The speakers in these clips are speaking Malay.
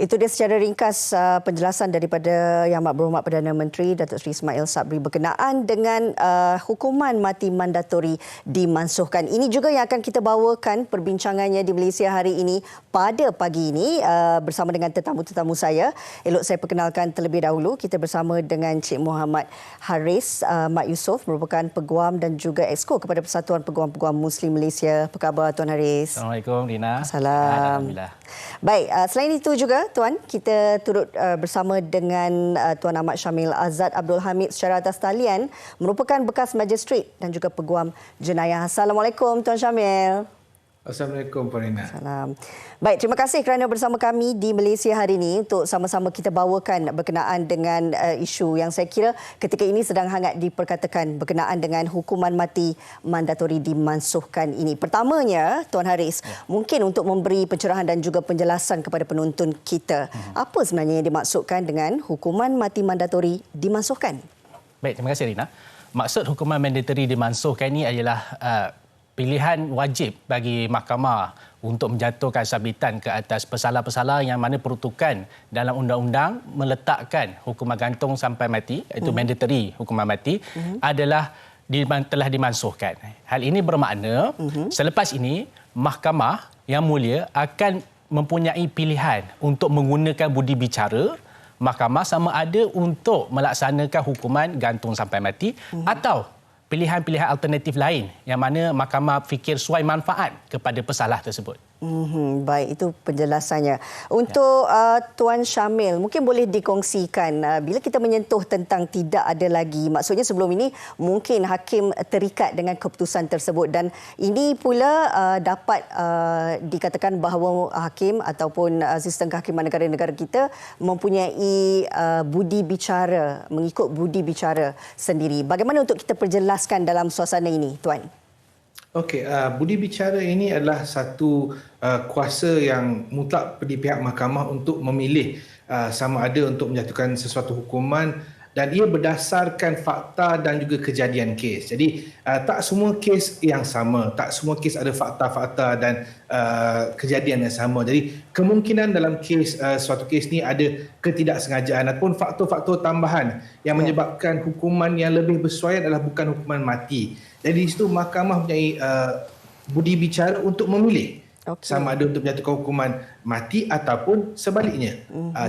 Itu dia secara ringkas penjelasan daripada Yang Amat Berhormat Perdana Menteri Datuk Seri Ismail Sabri berkenaan dengan hukuman mati mandatori dimansuhkan. Ini juga yang akan kita bawakan perbincangannya di Malaysia hari ini pada pagi ini bersama dengan tetamu-tetamu saya. Elok saya perkenalkan terlebih dahulu. Kita bersama dengan Cik Muhammad Haris Mat Yusof, merupakan Peguam dan juga Exco kepada Persatuan Peguam-Peguam Muslim Malaysia. Apa khabar Tuan Haris? Assalamualaikum Rina. Salam. Alhamdulillah. Baik, selain itu juga Tuan, kita turut bersama dengan Tuan Ahmad Syamil Azad Abdul Hamid secara atas talian, merupakan bekas Magistrate dan juga Peguam Jenayah. Assalamualaikum Tuan Syamil. Assalamualaikum Puan Rina. Salam. Baik, terima kasih kerana bersama kami di Malaysia hari ini untuk sama-sama kita bawakan berkenaan dengan isu yang saya kira ketika ini sedang hangat diperkatakan berkenaan dengan hukuman mati mandatori dimansuhkan ini. Pertamanya, Tuan Haris, mungkin untuk memberi pencerahan dan juga penjelasan kepada penonton kita, apa sebenarnya yang dimaksudkan dengan hukuman mati mandatori dimansuhkan? Baik, terima kasih Rina. Maksud hukuman mandatori dimansuhkan ini adalah pilihan wajib bagi mahkamah untuk menjatuhkan sabitan ke atas pesalah-pesalah yang mana peruntukan dalam undang-undang meletakkan hukuman gantung sampai mati, iaitu mandatory hukuman mati, adalah telah dimansuhkan. Hal ini bermakna selepas ini mahkamah yang mulia akan mempunyai pilihan untuk menggunakan budi bicara mahkamah sama ada untuk melaksanakan hukuman gantung sampai mati atau pilihan-pilihan alternatif lain yang mana mahkamah fikir suai manfaat kepada pesalah tersebut. Baik, itu penjelasannya. Untuk Tuan Syamil, mungkin boleh dikongsikan bila kita menyentuh tentang tidak ada lagi, maksudnya sebelum ini mungkin hakim terikat dengan keputusan tersebut dan ini pula dapat dikatakan bahawa hakim ataupun sistem kehakiman negara-negara kita mempunyai budi bicara, mengikut budi bicara sendiri. Bagaimana untuk kita perjelaskan dalam suasana ini, Tuan? Okey, budi bicara ini adalah satu kuasa yang mutlak di pihak mahkamah untuk memilih sama ada untuk menjatuhkan sesuatu hukuman dan ia berdasarkan fakta dan juga kejadian kes. Jadi tak semua kes yang sama, tak semua kes ada fakta-fakta dan kejadian yang sama. Jadi kemungkinan dalam kes suatu kes ni ada ketidaksengajaan ataupun faktor-faktor tambahan yang menyebabkan hukuman yang lebih bersesuaian adalah bukan hukuman mati. Jadi di situ mahkamah mempunyai budi bicara untuk memilih sama ada untuk menjatuhkan hukuman mati ataupun sebaliknya.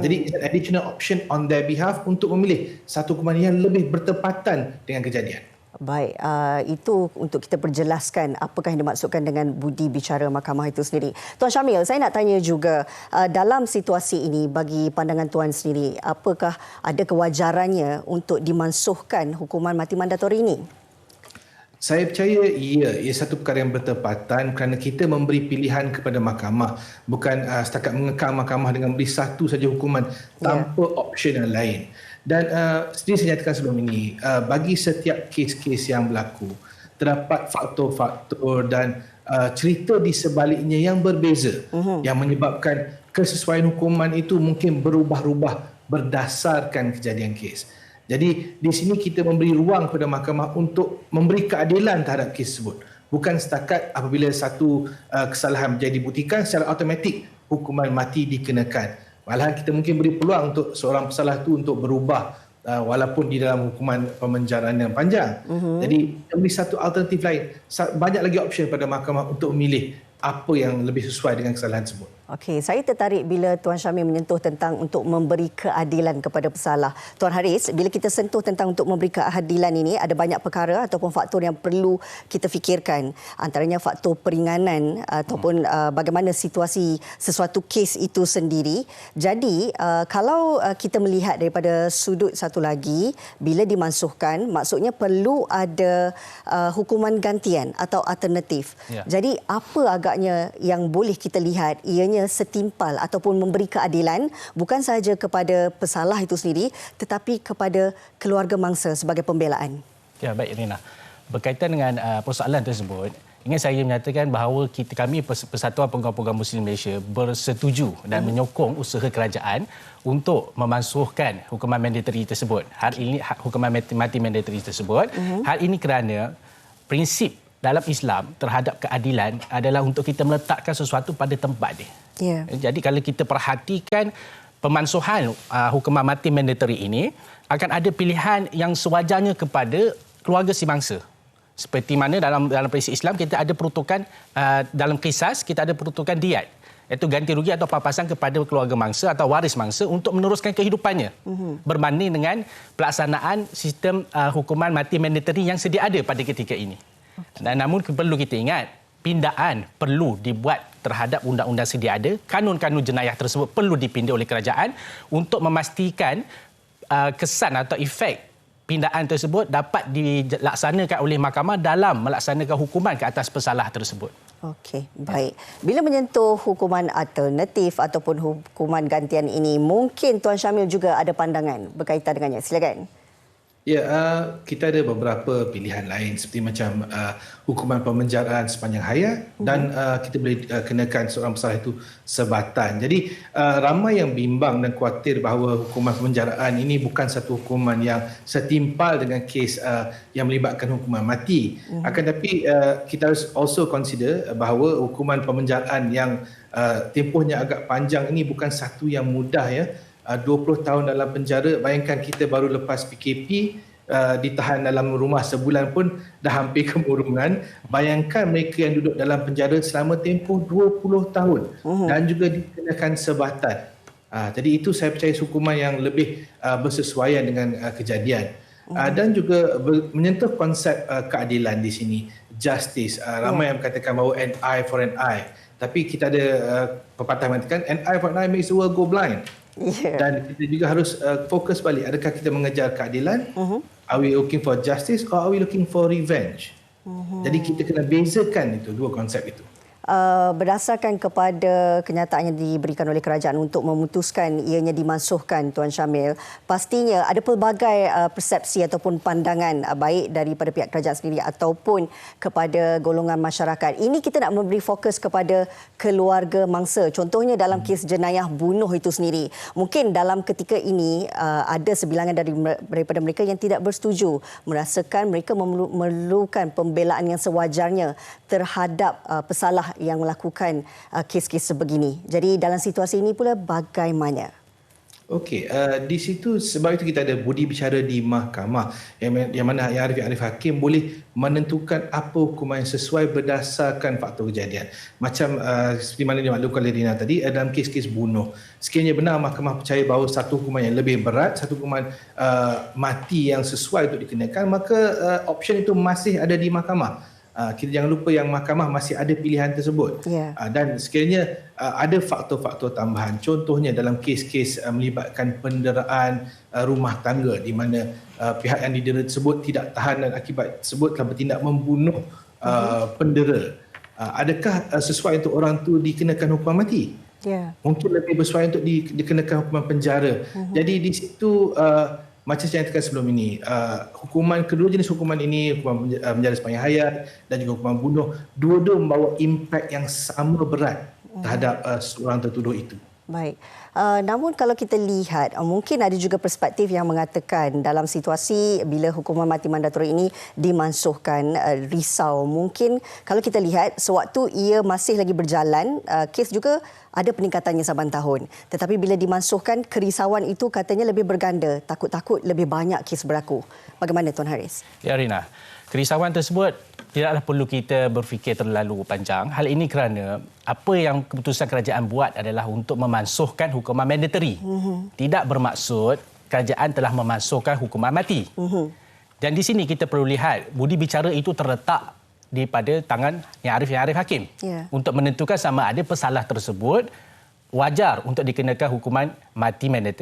Jadi it's an additional option on their behalf untuk memilih satu hukuman yang lebih bertepatan dengan kejadian. Baik, itu untuk kita perjelaskan apakah yang dimaksudkan dengan budi bicara mahkamah itu sendiri. Tuan Syamil, saya nak tanya juga dalam situasi ini bagi pandangan Tuan sendiri, apakah ada kewajarannya untuk dimansuhkan hukuman mati mandatori ini? Saya percaya ia satu perkara yang bertepatan kerana kita memberi pilihan kepada mahkamah, bukan setakat mengekang mahkamah dengan beri satu saja hukuman tanpa option yang lain. Dan seperti saya nyatakan sebelum ini, bagi setiap kes-kes yang berlaku terdapat faktor-faktor dan cerita di sebaliknya yang berbeza yang menyebabkan kesesuaian hukuman itu mungkin berubah-ubah berdasarkan kejadian kes. Jadi di sini kita memberi ruang kepada mahkamah untuk memberi keadilan terhadap kes tersebut. Bukan setakat apabila satu kesalahan menjadi dibuktikan secara automatik hukuman mati dikenakan. Malahan kita mungkin beri peluang untuk seorang pesalah itu untuk berubah walaupun di dalam hukuman pemenjaraan yang panjang. Jadi memberi satu alternatif lain. Banyak lagi opsi pada mahkamah untuk memilih apa yang lebih sesuai dengan kesalahan tersebut. Okey, saya tertarik bila Tuan Syamil menyentuh tentang untuk memberi keadilan kepada pesalah. Tuan Haris, bila kita sentuh tentang untuk memberi keadilan ini, ada banyak perkara ataupun faktor yang perlu kita fikirkan. Antaranya faktor peringanan ataupun bagaimana situasi sesuatu kes itu sendiri. Jadi, kalau kita melihat daripada sudut satu lagi, bila dimansuhkan, maksudnya perlu ada hukuman gantian atau alternatif. Jadi, apa agaknya yang boleh kita lihat ianya setimpal ataupun memberi keadilan bukan sahaja kepada pesalah itu sendiri tetapi kepada keluarga mangsa sebagai pembelaan. Ya, baik Rina. Berkaitan dengan persoalan tersebut, ingin saya menyatakan bahawa kami Persatuan Peguam-Peguam Muslim Malaysia bersetuju dan menyokong usaha kerajaan untuk memansuhkan hukuman mandatory tersebut. Hal ini hukuman mati mandatory tersebut. Hal ini kerana prinsip dalam Islam terhadap keadilan adalah untuk kita meletakkan sesuatu pada tempat dia. Jadi kalau kita perhatikan pemansuhan hukuman mati mandatory ini akan ada pilihan yang sewajarnya kepada keluarga si mangsa. Seperti mana dalam prinsip Islam kita ada peruntukan dalam kisas kita ada peruntukan diat, iaitu ganti rugi atau pampasan kepada keluarga mangsa atau waris mangsa untuk meneruskan kehidupannya berbanding dengan pelaksanaan sistem hukuman mati mandatory yang sedia ada pada ketika ini. Dan namun perlu kita ingat, pindaan perlu dibuat terhadap undang-undang sedia ada, kanun-kanun jenayah tersebut perlu dipinda oleh kerajaan untuk memastikan kesan atau efek pindaan tersebut dapat dilaksanakan oleh mahkamah dalam melaksanakan hukuman ke atas pesalah tersebut. Okey, baik. Bila menyentuh hukuman alternatif ataupun hukuman gantian ini, mungkin Tuan Syamil juga ada pandangan berkaitan dengannya. Silakan. Ya, kita ada beberapa pilihan lain seperti macam hukuman pemenjaraan sepanjang hayat dan kita boleh kenakan seorang pesalah itu sebatan. Jadi ramai yang bimbang dan khawatir bahawa hukuman pemenjaraan ini bukan satu hukuman yang setimpal dengan kes yang melibatkan hukuman mati. Akan tetapi kita harus also consider bahawa hukuman pemenjaraan yang tempohnya agak panjang ini bukan satu yang mudah ya. 20 tahun dalam penjara, bayangkan kita baru lepas PKP, ditahan dalam rumah sebulan pun dah hampir kemurungan. Bayangkan mereka yang duduk dalam penjara selama tempoh 20 tahun dan juga dikenakan sebatan. Jadi itu saya percaya hukuman yang lebih bersesuaian dengan kejadian. Dan juga menyentuh konsep keadilan di sini, justice. Ramai yang mengatakan bahawa an eye for an eye. Tapi kita ada pepatah mengatakan an eye for an eye makes the world go blind. Yeah. Dan kita juga harus fokus balik. Adakah kita mengejar keadilan? Are we looking for justice or are we looking for revenge? Jadi kita kena bezakan itu, dua konsep itu. Berdasarkan kepada kenyataan yang diberikan oleh kerajaan untuk memutuskan ianya dimansuhkan, Tuan Syamil, pastinya ada pelbagai persepsi ataupun pandangan baik daripada pihak kerajaan sendiri ataupun kepada golongan masyarakat. Ini kita nak memberi fokus kepada keluarga mangsa. Contohnya dalam kes jenayah bunuh itu sendiri. Mungkin dalam ketika ini ada sebilangan daripada mereka yang tidak bersetuju, merasakan mereka memerlukan pembelaan yang sewajarnya terhadap pesalah yang melakukan kes-kes sebegini. Jadi dalam situasi ini pula bagaimana? Okey, di situ sebab itu kita ada budi bicara di mahkamah yang mana Yang Arif Hakim boleh menentukan apa hukuman yang sesuai berdasarkan faktor kejadian. Macam seperti mana dimaklumkan oleh Rina tadi, dalam kes-kes bunuh. Sekiranya benar mahkamah percaya bahawa satu hukuman yang lebih berat, satu hukuman mati yang sesuai untuk dikenakan, maka option itu masih ada di mahkamah. Kita jangan lupa yang mahkamah masih ada pilihan tersebut. Dan sekiranya ada faktor-faktor tambahan, contohnya dalam kes-kes melibatkan penderaan rumah tangga di mana pihak yang didera tersebut tidak tahan dan akibat tersebut telah bertindak membunuh pendera. Adakah sesuai untuk orang tu dikenakan hukuman mati? Mungkin lebih bersesuai untuk dikenakan hukuman penjara. Jadi di situ macam saya katakan sebelum ini, hukuman kedua jenis hukuman ini, hukuman penjara sepanjang hayat dan juga hukuman bunuh, dua-dua membawa impak yang sama berat terhadap seorang tertuduh itu. Baik. Namun kalau kita lihat, mungkin ada juga perspektif yang mengatakan dalam situasi bila hukuman mati mandatori ini dimansuhkan, risau. Mungkin kalau kita lihat sewaktu ia masih lagi berjalan, kes juga ada peningkatannya saban tahun. Tetapi bila dimansuhkan, kerisauan itu katanya lebih berganda. Takut-takut lebih banyak kes berlaku. Bagaimana Tuan Haris? Ya Rina, kerisauan tersebut tidaklah perlu kita berfikir terlalu panjang. Hal ini kerana apa yang keputusan kerajaan buat adalah untuk memansuhkan hukuman mandatory. Tidak bermaksud kerajaan telah memansuhkan hukuman mati. Dan di sini kita perlu lihat budi bicara itu terletak pada tangan Yang Arif Hakim untuk menentukan sama ada pesalah tersebut wajar untuk dikenakan hukuman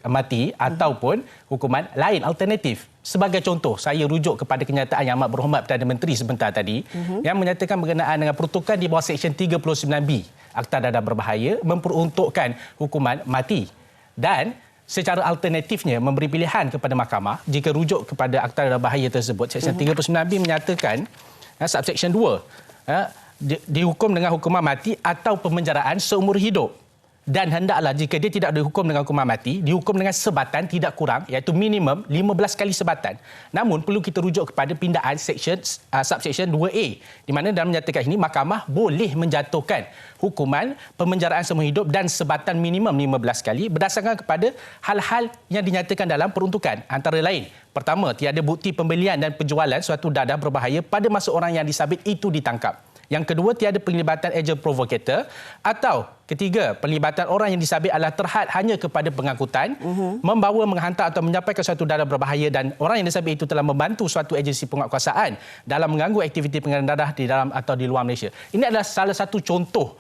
mati ataupun hukuman lain alternatif. Sebagai contoh, saya rujuk kepada kenyataan Yang Amat Berhormat Perdana Menteri sebentar tadi yang menyatakan berkenaan dengan peruntukan di bawah Seksyen 39B Akta Dadah Berbahaya memperuntukkan hukuman mati. Dan secara alternatifnya memberi pilihan kepada mahkamah jika rujuk kepada Akta Dadah Berbahaya tersebut. Seksyen 39B menyatakan subsection 2 dihukum dengan hukuman mati atau pemenjaraan seumur hidup dan hendaklah jika dia tidak dihukum dengan hukuman mati, dihukum dengan sebatan tidak kurang, iaitu minimum 15 kali sebatan. Namun perlu kita rujuk kepada pindaan subsection 2A, di mana dalam menyatakan ini mahkamah boleh menjatuhkan hukuman pemenjaraan seumur hidup dan sebatan minimum 15 kali berdasarkan kepada hal-hal yang dinyatakan dalam peruntukan. Antara lain, pertama, tiada bukti pembelian dan penjualan suatu dadah berbahaya pada masa orang yang disabit itu ditangkap. Yang kedua, tiada pelibatan agent provocator. Atau ketiga, pelibatan orang yang disabit adalah terhad hanya kepada pengangkutan, membawa, menghantar atau menyampaikan suatu dadah berbahaya, dan orang yang disabit itu telah membantu suatu agensi penguatkuasaan dalam mengganggu aktiviti pengiriman dadah di dalam atau di luar Malaysia. Ini adalah salah satu contoh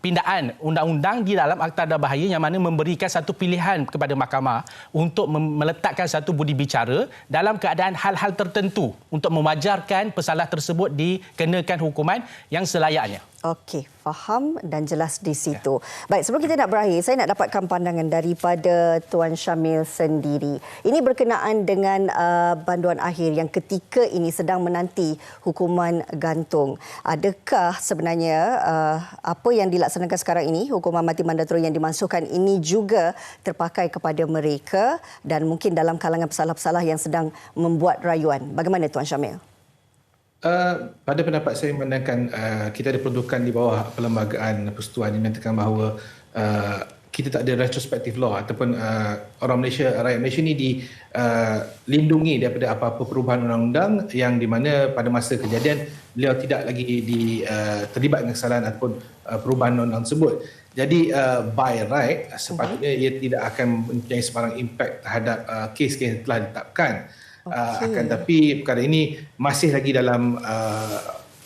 pindaan undang-undang di dalam Akta Dadah Bahaya yang mana memberikan satu pilihan kepada mahkamah untuk meletakkan satu budi bicara dalam keadaan hal-hal tertentu untuk mewajarkan pesalah tersebut dikenakan hukuman yang selayaknya. Okey, faham dan jelas di situ. Baik, sebelum kita nak berakhir, saya nak dapatkan pandangan daripada Tuan Syamil sendiri. Ini berkenaan dengan banduan akhir yang ketika ini sedang menanti hukuman gantung. Adakah sebenarnya apa yang dilaksanakan sekarang ini, hukuman mati mandatori yang dimansuhkan ini juga terpakai kepada mereka dan mungkin dalam kalangan pesalah-pesalah yang sedang membuat rayuan? Bagaimana Tuan Syamil? Pada pendapat saya memandangkan kita ada peruntukan di bawah Perlembagaan Persekutuan yang menyatakan bahawa kita tak ada retrospective law ataupun orang Malaysia, rakyat Malaysia ni dilindungi daripada apa-apa perubahan undang-undang yang di mana pada masa kejadian beliau tidak lagi terlibat dengan kesalahan ataupun perubahan undang-undang tersebut. Jadi by right sepatutnya ia tidak akan mempunyai sebarang impact terhadap kes-kes yang telah ditetapkan. Akan tapi perkara ini masih lagi dalam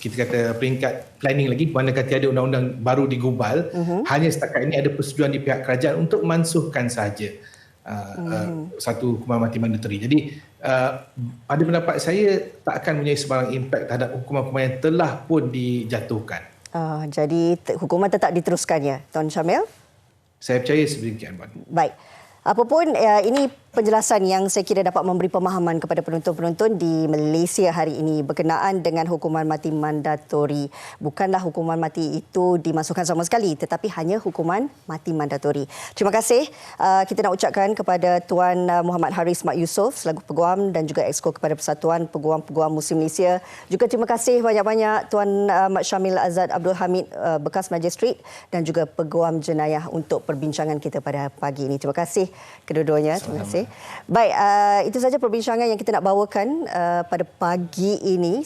kita kata peringkat planning lagi, manakala tiada undang-undang baru digubal. Hanya setakat ini ada persetujuan di pihak kerajaan untuk mansuhkan sahaja satu hukuman mati mandatori. Jadi pada pendapat saya tak akan mempunyai sebarang impact terhadap hukuman-hukuman yang telah pun dijatuhkan. Jadi hukuman tetap diteruskan ya, Tuan Syamil? Saya percaya sedemikian, Puan. Baik. Apapun, ini penjelasan yang saya kira dapat memberi pemahaman kepada penonton-penonton di Malaysia hari ini berkenaan dengan hukuman mati mandatori. Bukanlah hukuman mati itu dimasukkan sama sekali, tetapi hanya hukuman mati mandatori. Terima kasih kita nak ucapkan kepada Tuan Muhammad Haris Mat Yusof selaku Peguam dan juga Exco kepada Persatuan Peguam-Peguam Muslim Malaysia. Juga terima kasih banyak-banyak Tuan Mat Syamil Azad Abdul Hamid, bekas Magistrat dan juga Peguam Jenayah untuk perbincangan kita pada pagi ini. Terima kasih kedua-duanya. Terima kasih. Baik, itu saja perbincangan yang kita nak bawakan pada pagi ini.